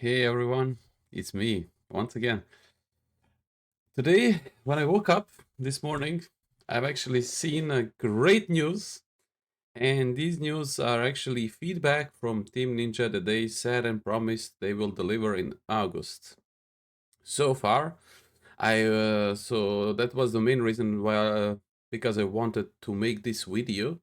Hey everyone, it's me once again. Today, when I woke up this morning, I've actually seen a great news, and these news are actually feedback from Team Ninja that they said and promised they will deliver in August. So far, so that was the main reason why because I wanted to make this video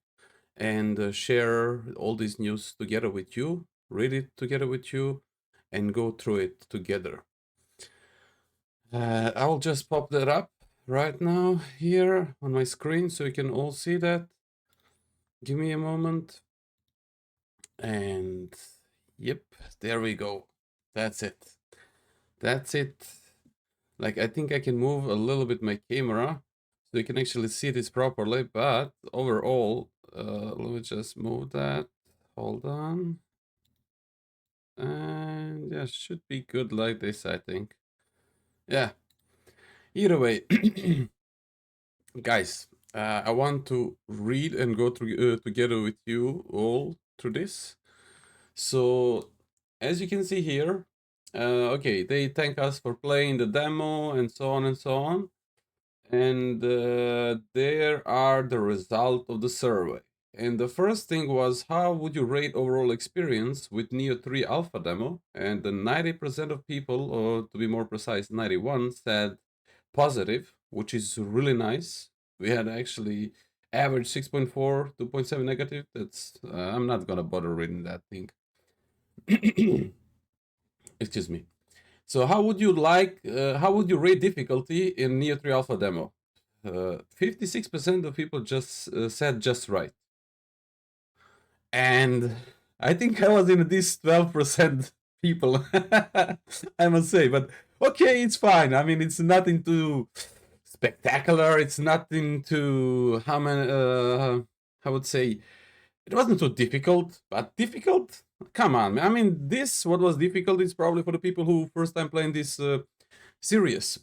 and share all this news together with you, read it together with you, and go through it together. I'll just pop that up right now here on my screen so you can all see that. Give me a moment. And yep, there we go. That's it. That's it. Like, I think I can move a little bit my camera so you can actually see this properly. But overall, let me just move that. Hold on. And yeah, should be good like this, I think. Yeah. Either way. Guys, I want to read and go through together with you all through this. So, as you can see here, okay, they thank us for playing the demo and so on and so on. And there are the result of the survey. And the first thing was, how would you rate overall experience with Neo 3 Alpha demo? And the 90% of people, or to be more precise, 91, said positive, which is really nice. We had actually average 6.4, 2.7 negative. That's I'm not gonna bother reading that thing. Excuse me. So how would you rate difficulty in Neo 3 Alpha demo? 56% of people just said just right. And I think I was in this 12% people, I must say. But okay, it's fine. I mean, it's nothing too spectacular. It's nothing too, I would say, it wasn't too difficult, but difficult? Come on. I mean, what was difficult is probably for the people who first time playing this series.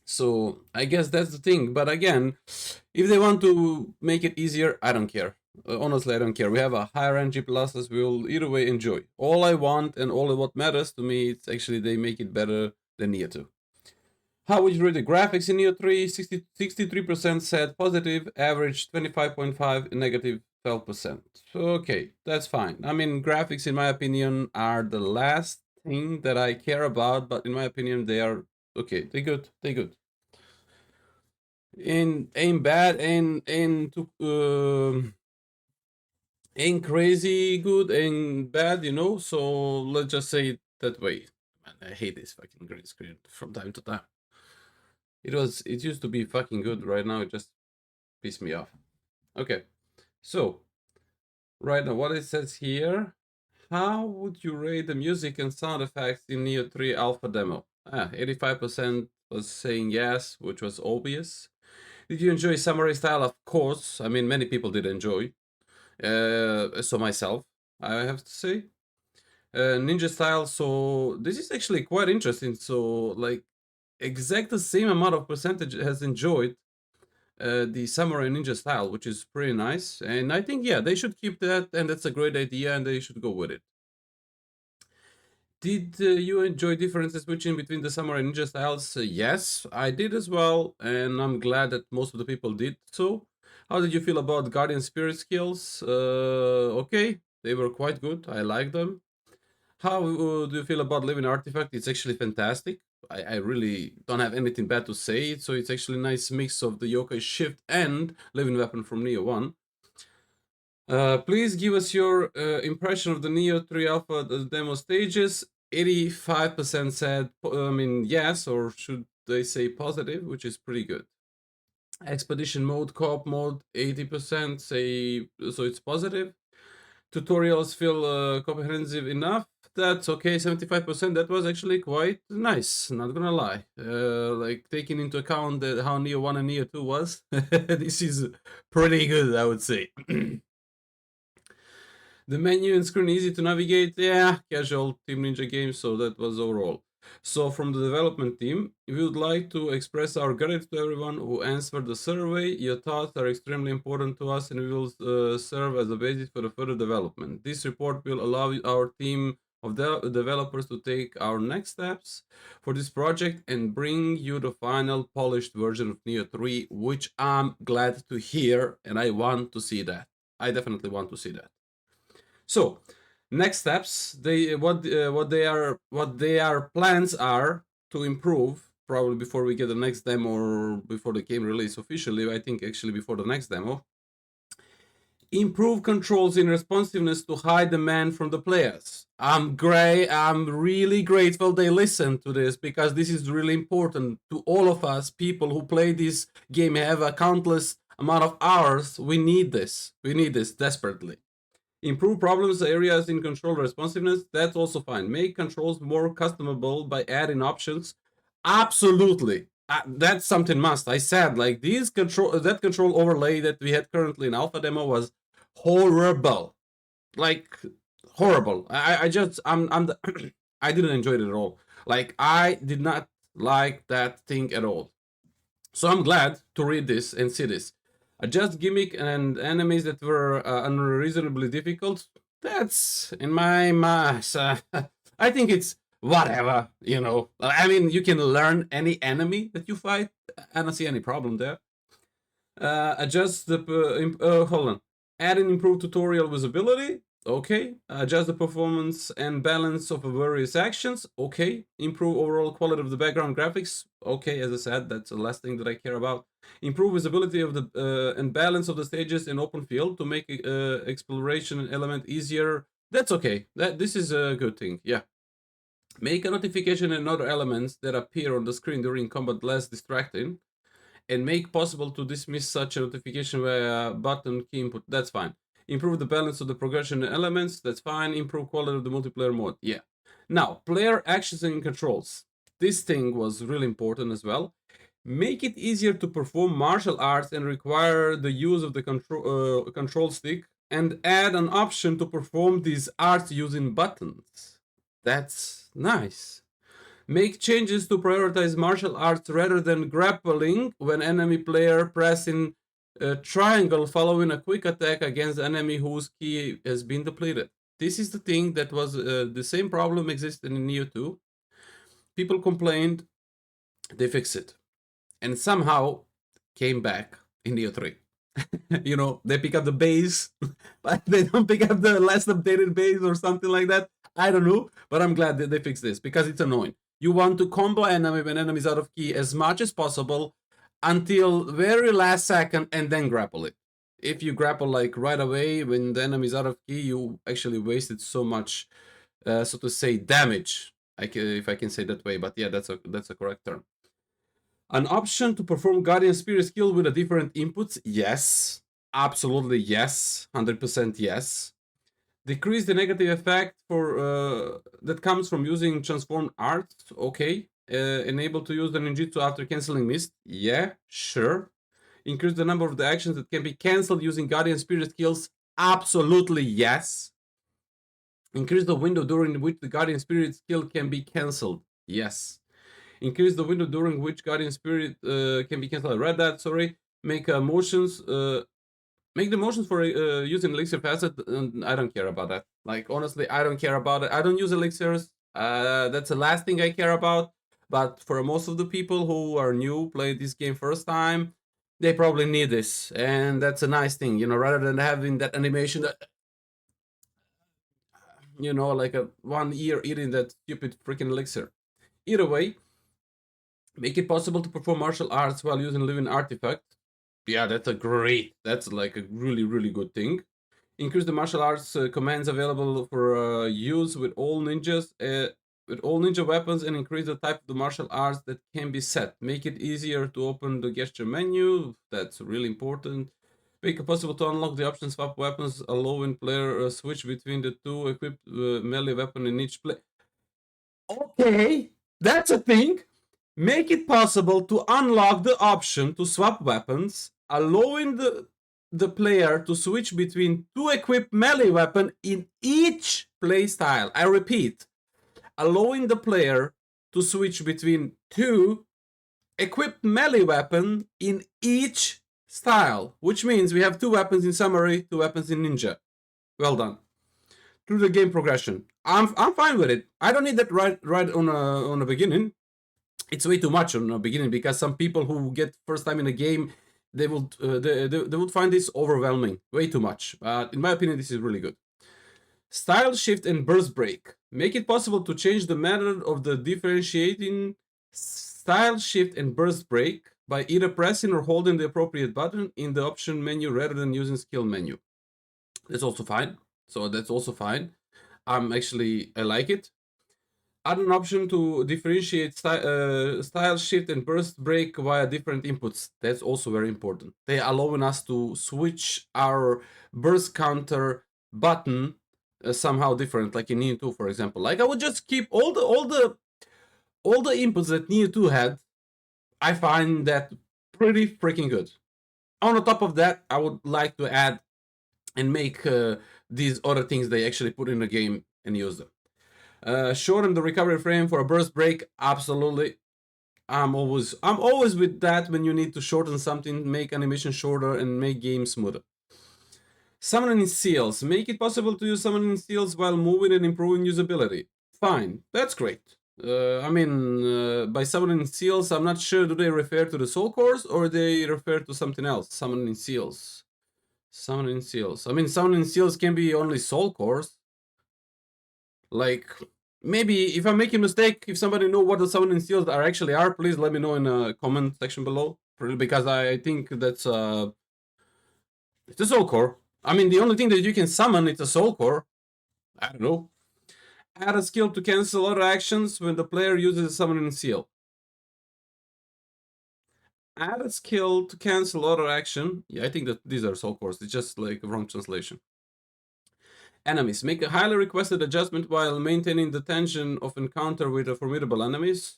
So I guess that's the thing. But again, if they want to make it easier, I don't care. Honestly, I don't care. We have a higher NG pluses. We'll either way enjoy. All I want and all what matters to me, it's actually they make it better than Neo 2. How would you rate the graphics in Neo 3? 63% said positive, average 25.5, negative 12%. Okay, that's fine. I mean, graphics, in my opinion, are the last thing that I care about, but in my opinion, they are okay. They're good. They're good. Ain't bad, ain't crazy good, ain't bad, So let's just say it that way. Man, I hate this fucking green screen from time to time. It used to be fucking good. Right now, it just pissed me off. Okay, so right now, what it says here. How would you rate the music and sound effects in Neo 3 Alpha demo? 85% was saying yes, which was obvious. Did you enjoy samurai style? Of course. I mean, many people did enjoy. So myself, I have to say. Ninja style. So this is actually quite interesting. So like, exact the same amount of percentage has enjoyed the samurai ninja style, which is pretty nice. And I think yeah, they should keep that, and that's a great idea, and they should go with it. Did you enjoy differences between the samurai ninja styles? Yes, I did as well, and I'm glad that most of the people did so. How did you feel about guardian spirit skills? Okay, they were quite good. I like them. How do you feel about living artifact? It's actually fantastic. I really don't have anything bad to say. So it's actually a nice mix of the yokai shift and living weapon from Neo 1. Please give us your impression of the Neo 3 Alpha demo stages. 85% said, yes, or should they say positive, which is pretty good. Expedition mode, co-op mode, 80% say, so it's positive. Tutorials feel comprehensive enough. That's okay, 75%. That was actually quite nice, not gonna lie. Like, taking into account how Neo 1 and Neo 2 was, this is pretty good, I would say. The menu and screen easy to navigate. Yeah, casual Team Ninja game, so that was overall. So from the development team, we would like to express our gratitude to everyone who answered the survey. Your thoughts are extremely important to us and we will serve as a basis for the further development. This report will allow our team of the developers to take our next steps for this project and bring you the final polished version of Nioh 3, which I'm glad to hear, and I want to see that. I definitely want to see that. So, next steps, what their plans are to improve, probably before we get the next demo or before the game release officially. I think actually before the next demo. Improve controls in responsiveness to high demand from the players. I'm really grateful they listened to this, because this is really important to all of us people who play this game, have a countless amount of hours. We need this desperately. Improve problems areas in control responsiveness. That's also fine. Make controls more customizable by adding options. Absolutely. That's something must. I said, like, that control overlay that we had currently in alpha demo was horrible. Like, horrible. I didn't enjoy it at all. Like, I did not like that thing at all. So I'm glad to read this and see this. Adjust gimmick and enemies that were unreasonably difficult. That's in my mass. I think it's whatever, you know. I mean, you can learn any enemy that you fight. I don't see any problem there. Adjust the hold on. Add and improve tutorial visibility. Okay. Adjust the performance and balance of various actions. Okay. Improve overall quality of the background graphics. Okay, as I said, that's the last thing that I care about. Improve visibility of the and balance of the stages in open field to make exploration element easier. That's okay. This is a good thing. Yeah. Make a notification and other elements that appear on the screen during combat less distracting, and make possible to dismiss such a notification via button key input. That's fine. Improve the balance of the progression elements. That's fine. Improve quality of the multiplayer mode. Yeah. Now, player actions and controls. This thing was really important as well. Make it easier to perform martial arts and require the use of the control stick, and add an option to perform these arts using buttons. That's nice. Make changes to prioritize martial arts rather than grappling when enemy player pressing triangle following a quick attack against enemy whose key has been depleted. This is the thing that was the same problem existed in Nioh 2. People complained, they fixed it, and somehow came back in Nioh 3. You know, they pick up the base, but they don't pick up the last updated base or something like that. I don't know, but I'm glad that they fixed this, because it's annoying. You want to combo enemy when enemy's out of key as much as possible until very last second, and then grapple it. If you grapple like right away when the enemy's out of key, you actually wasted so much, so to say, damage. If I can say that way, but yeah, that's a correct term. An option to perform Guardian Spirit skill with a different inputs? Yes. Absolutely yes. 100% yes. Decrease the negative effect for that comes from using transformed art. Okay. Enable to use the ninjutsu after canceling mist. Yeah, sure. Increase the number of the actions that can be cancelled using Guardian Spirit skills. Absolutely yes. Increase the window during which the Guardian Spirit skill can be cancelled. Yes. Increase the window during which Guardian Spirit can be cancelled. I read that, sorry. Make motions. Make the motions for using elixir facet. I don't care about that. Like, honestly, I don't care about it. I don't use elixirs. That's the last thing I care about. But for most of the people who are new, play this game first time, they probably need this. And that's a nice thing, you know, rather than having that animation that, you know, like a 1 year eating that stupid freaking elixir. Either way, make it possible to perform martial arts while using living artifact. Yeah, that's like a really, really good thing. Increase the martial arts commands available for use with all ninjas, with all ninja weapons, and increase the type of the martial arts that can be set. Make it easier to open the gesture menu. That's really important. Make it possible to unlock the option swap weapons, allowing player switch between the two equipped melee weapon in each play. Okay, that's a thing. Make it possible to unlock the option to swap weapons, allowing the player to switch between two equipped melee weapons in each playstyle. I repeat, allowing the player to switch between two equipped melee weapons in each style, which means we have two weapons in Samurai, two weapons in Ninja. Well done. Through the game progression. I'm fine with it. I don't need that right on the beginning. It's way too much on the beginning because some people who get first time in a game, they would find this overwhelming, way too much. But in my opinion, this is really good. Style shift and burst break make it possible to change the method of the differentiating style shift and burst break by either pressing or holding the appropriate button in the option menu rather than using skill menu. That's also fine. So that's also fine. I like it. Add an option to differentiate style shift and burst break via different inputs. That's also very important. They allowing us to switch our burst counter button somehow different, like in Nioh 2, for example. Like I would just keep all the inputs that Nioh 2 had. I find that pretty freaking good. On the top of that, I would like to add and make these other things they actually put in the game and use them. Shorten the recovery frame for a burst break. Absolutely. I'm always with that when you need to shorten something, make animation shorter and make game smoother. Summoning seals. Make it possible to use summoning seals while moving and improving usability. Fine, that's great. By summoning seals, I'm not sure, do they refer to the soul cores or they refer to something else? Summoning seals. Summoning seals. I mean, summoning seals can be only soul cores. Like, maybe if I'm making a mistake, if somebody know what the summoning seals actually are, please let me know in the comment section below. Because I think that's it's a soul core. I mean, the only thing that you can summon is a soul core. I don't know. Add a skill to cancel other actions when the player uses a summoning seal. Add a skill to cancel other action. Yeah, I think that these are soul cores. It's just like a wrong translation. Enemies. Make a highly requested adjustment while maintaining the tension of encounter with a formidable enemies.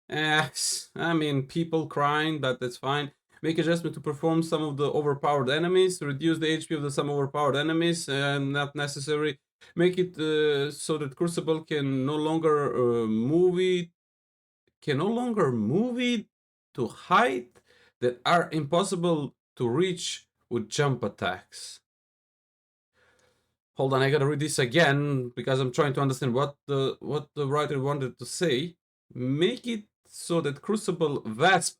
I mean, people crying, but that's fine. Make adjustment to perform some of the overpowered enemies. Reduce the HP of the some overpowered enemies. Not necessary. Make it so that Crucible can no longer move it. Can no longer move it to height that are impossible to reach with jump attacks. Hold on, I gotta read this again because I'm trying to understand what the writer wanted to say. Make it so that Crucible Vasp.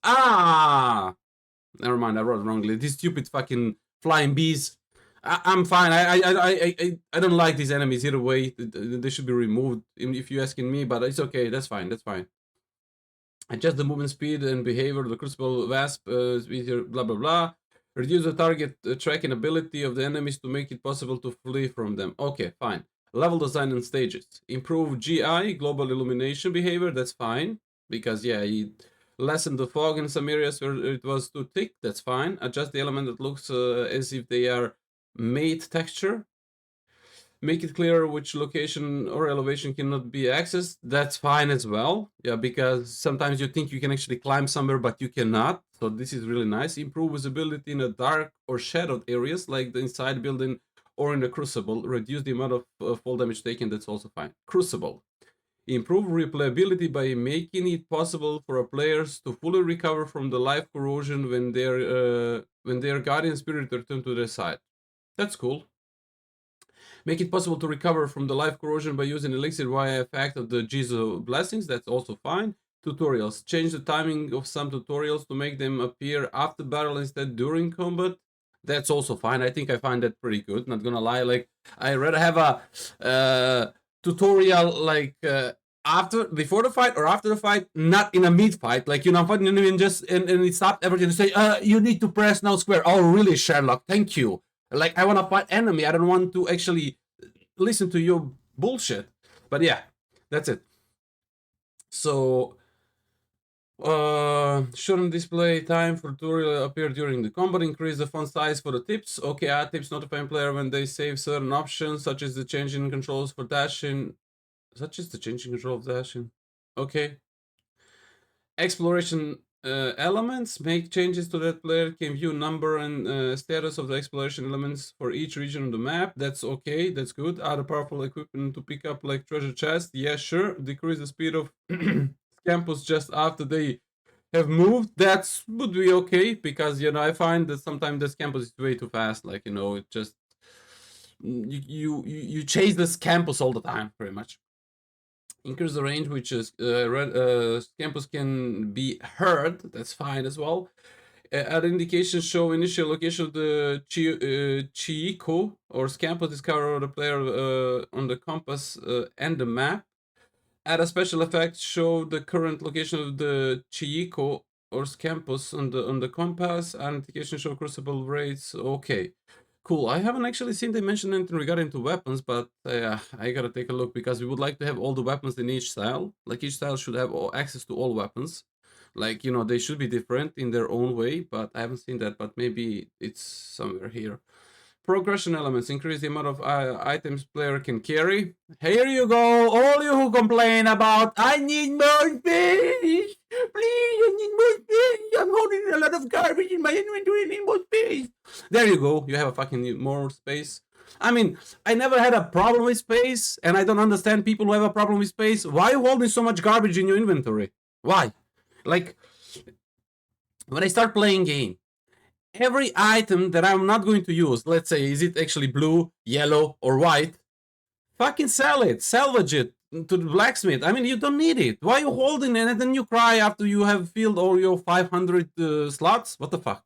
Never mind, I wrote it wrongly. These stupid fucking flying bees. I'm fine. I don't like these enemies either way. They should be removed if you're asking me, but it's okay. That's fine. That's fine. Adjust the movement speed and behavior of the Crucible Wasp, blah blah blah. Reduce the target tracking ability of the enemies to make it possible to flee from them. Okay, fine. Level design and stages. Improve GI, global illumination behavior, that's fine. Because, yeah, you lessen the fog in some areas where it was too thick, that's fine. Adjust the element that looks as if they are matte texture. Make it clear which location or elevation cannot be accessed. That's fine as well. Yeah, because sometimes you think you can actually climb somewhere, but you cannot. So this is really nice. Improve visibility in the dark or shadowed areas like the inside building or in the crucible. Reduce the amount of fall damage taken. That's also fine. Crucible. Improve replayability by making it possible for players to fully recover from the life corrosion when their guardian spirit return to their side. That's cool. Make it possible to recover from the life corrosion by using elixir via effect of the Jizo blessings. That's also fine. Tutorials. Change the timing of some tutorials to make them appear after battle instead during combat. That's also fine. I think I find that pretty good. Not gonna lie. Like, I rather have a tutorial like before the fight or after the fight, not in a mid fight. Like, you know, I'm fighting and it stopped everything to say, you need to press now square. Oh, really, Sherlock? Thank you. Like, I want to fight enemy. I don't want to actually listen to your bullshit. But yeah, that's it. So, shouldn't display time for tutorial appear during the combat. Increase the font size for the tips. Okay, add tips notifying player when they save certain options, such as the changing controls for dashing. Such as the changing control of dashing. Okay. Exploration elements. Make changes to that player can view number and status of the exploration elements for each region of the map. That's okay. That's good. Add a powerful equipment to pick up like treasure chest. Yeah, sure. Decrease the speed of campus just after they have moved. That would be okay because, you know, I find that sometimes this campus is way too fast. Like, you know, it just you chase this campus all the time, pretty much. Increase the range, which is campus can be heard. That's fine as well. Add indications show initial location of the Chiiko or Scampus discover of the player on the compass and the map. Add a special effect show the current location of the Chiiko or Scampus on the compass. Add indication show crucible rates. Okay. Cool. I haven't actually seen they mention anything regarding to weapons, but I gotta take a look because we would like to have all the weapons in each style. Like each style should have access to all weapons. Like, you know, they should be different in their own way, but I haven't seen that, but maybe it's somewhere here. Progression elements increase the amount of items player can carry. Here you go, all you who complain about I need more space. Please, I need more space. I'm holding a lot of garbage in my inventory. I need more space. There you go. You have a fucking more space. I mean, I never had a problem with space, and I don't understand people who have a problem with space. Why are you holding so much garbage in your inventory? Why? Like, when I start playing game, every item that I'm not going to use, let's say, is it actually blue, yellow, or white? Fucking sell it, salvage it to the blacksmith. I mean, you don't need it. Why are you holding it and then you cry after you have filled all your 500 slots? What the fuck?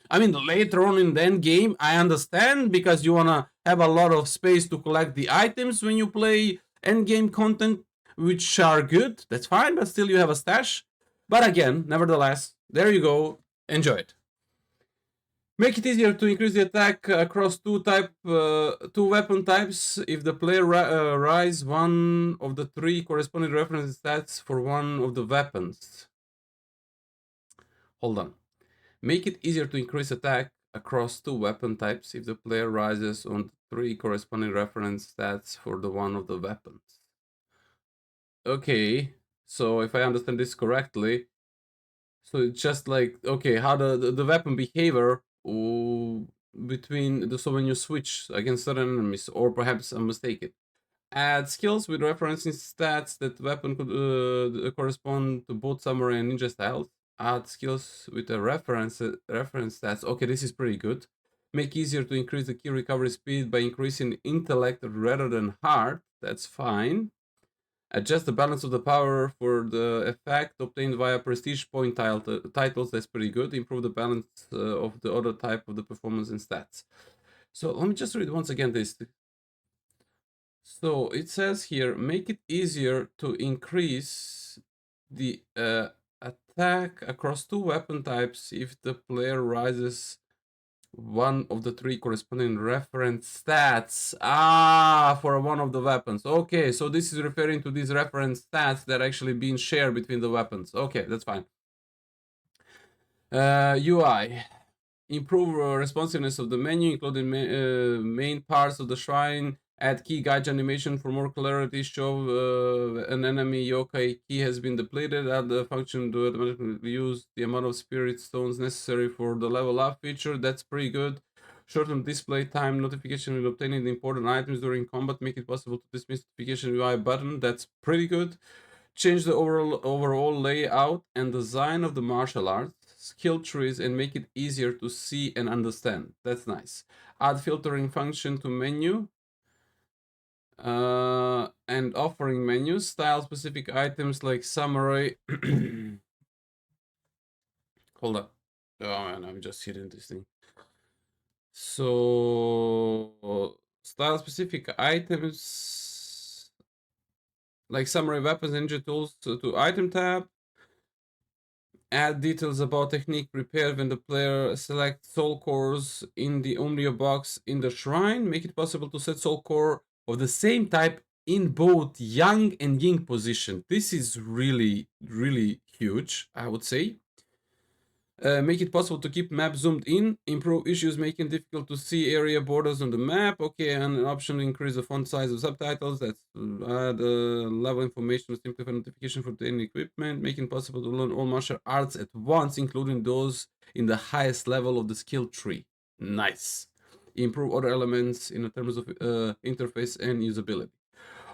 I mean, later on in the end game, I understand because you wanna have a lot of space to collect the items when you play end game content, which are good. That's fine, but still you have a stash. But again, nevertheless, there you go. Enjoy it. Make it easier to increase the attack across two weapon types if the player rise one of the three corresponding reference stats for one of the weapons. Hold on. Make it easier to increase attack across two weapon types if the player rises on three corresponding reference stats for the one of the weapons. Okay, so if I understand this correctly, so it's just like, okay, how the weapon behavior between so when you switch against certain enemies, or perhaps I'm mistaken. Add skills with referencing stats that weapon could correspond to both samurai and ninja styles. Add skills with a reference stats. Okay, this is pretty good. Make easier to increase the key recovery speed by increasing intellect rather than heart. That's fine. Adjust the balance of the power for the effect obtained via prestige point titles. That's pretty good. Improve the balance of the other type of the performance and stats. So let me just read once again this. So it says here, make it easier to increase the attack across two weapon types if the player rises one of the three corresponding reference stats for one of the weapons. Okay, so this is referring to these reference stats that are actually being shared between the weapons. Okay, that's fine. UI. Improve responsiveness of the menu, including main parts of the shrine. Add key guide animation for more clarity. Show an enemy yokai key has been depleted. Add the function to automatically use the amount of spirit stones necessary for the level up feature. That's pretty good. Shorten display time notification when obtaining the important items during combat. Make it possible to dismiss notification UI button. That's pretty good. Change the overall layout and design of the martial arts skill trees and make it easier to see and understand. That's nice. Add filtering function to menu and offering menus. Style specific items like samurai. Hold up. Oh man, I'm just hitting this thing. So style specific items like samurai weapons, ninja tools to item tab. Add details about technique prepared when the player selects soul cores in the Umbrio box in the shrine. Make it possible to set soul core of the same type in both yang and yin position. This is really, really huge, I would say. Make it possible to keep map zoomed in, improve issues making difficult to see area borders on the map. Okay, and an option to increase the font size of subtitles. That's add level information, simplify notification for any equipment, making possible to learn all martial arts at once, including those in the highest level of the skill tree. Nice. Improve other elements in terms of interface and usability.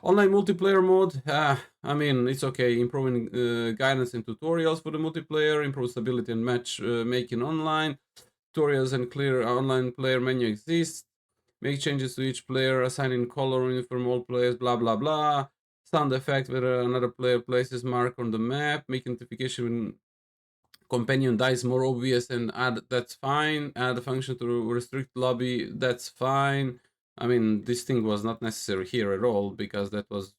Online multiplayer mode, I mean, it's okay. Improving guidance and tutorials for the multiplayer, improve stability and match making online. Tutorials and clear online player menu exist. Make changes to each player, assigning color uniform all players, blah blah blah. Sound effect where another player places mark on the map, make notification when companion dies more obvious and add that's fine. Add a function to restrict lobby, that's fine. I mean, this thing was not necessary here at all because that was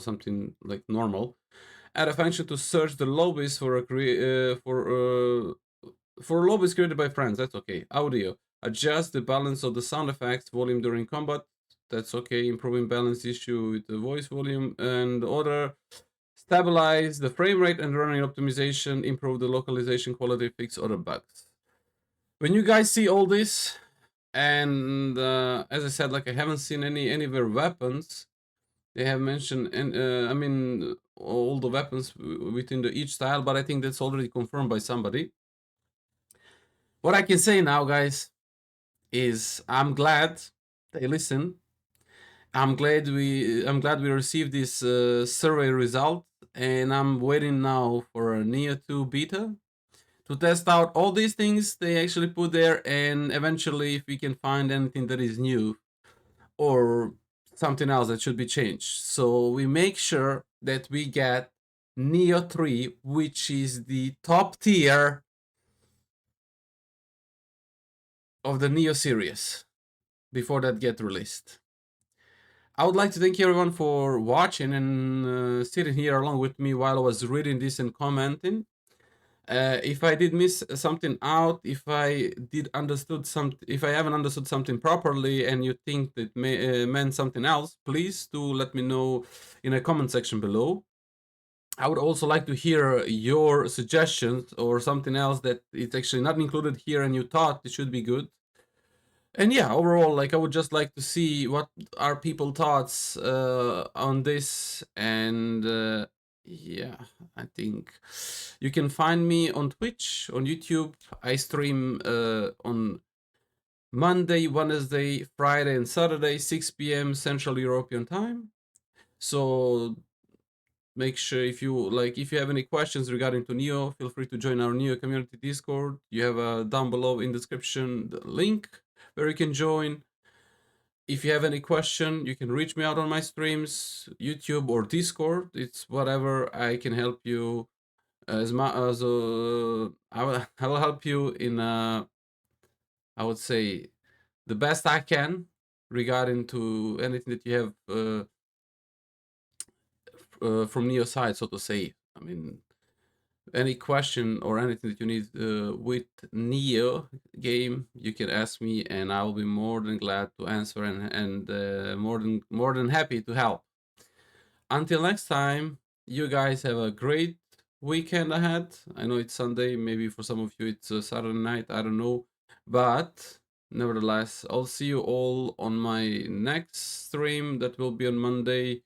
something like normal. Add a function to search the lobbies for lobbies created by friends. That's okay. Audio. Adjust the balance of the sound effects volume during combat. That's okay. Improving balance issue with the voice volume and order. Stabilize the frame rate and running optimization. Improve the localization quality. Fix other bugs. When you guys see all this, and as I said, like I haven't seen anywhere weapons. They have mentioned, and I mean, all the weapons within the each style, but I think that's already confirmed by somebody. What I can say now, guys, is I'm glad they listen. I'm glad we received this survey result, and I'm waiting now for a Nioh 2 beta to test out all these things they actually put there, and eventually, if we can find anything that is new or something else that should be changed, so we make sure that we get Nioh 3, which is the top tier of the Nioh series before that get released. I would like to thank everyone for watching and sitting here along with me while I was reading this and commenting. If I did miss something out, if I haven't understood something properly, and you think that meant something else, please do let me know in a comment section below. I would also like to hear your suggestions or something else that it's actually not included here and you thought it should be good. And yeah, overall, like I would just like to see what are people thoughts on this. And yeah, I think you can find me on Twitch, on YouTube. I stream on Monday, Wednesday, Friday, and Saturday, 6 p.m. Central European time. So make sure if you have any questions regarding to Nioh, feel free to join our Nioh community Discord. You have down below in description the link where you can join. If you have any question, you can reach me out on my streams, YouTube or Discord. It's whatever I can help you. As much as I will help you in I would say the best I can regarding to anything that you have from Nioh side, so to say. I mean, any question or anything that you need with Nioh game, you can ask me, and I will be more than glad to answer and more than happy to help. Until next time, you guys have a great weekend ahead. I know it's Sunday, maybe for some of you it's Saturday night, I don't know, but nevertheless, I'll see you all on my next stream that will be on Monday.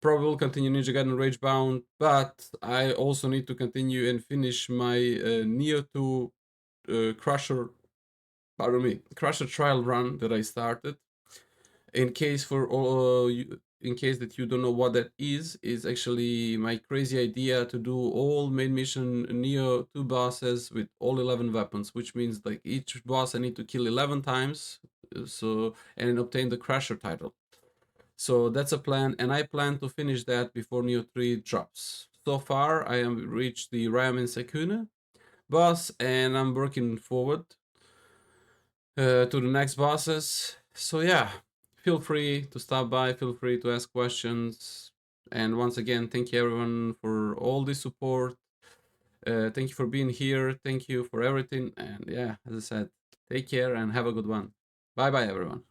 Probably will continue Ninja Gaiden Ragebound, but I also need to continue and finish my Nioh 2 Crusher trial run that I started. In case for all in case that you don't know what that is actually my crazy idea to do all main mission Nioh 2 bosses with all 11 weapons, which means like each boss I need to kill 11 times, so and obtain the Crusher title. So that's a plan, and I plan to finish that before Nioh 3 drops. So far, I have reached the Ramen Sakuna boss, and I'm working forward to the next bosses. So yeah, feel free to stop by, feel free to ask questions. And once again, thank you everyone for all the support. Thank you for being here. Thank you for everything. And yeah, as I said, take care and have a good one. Bye bye, everyone.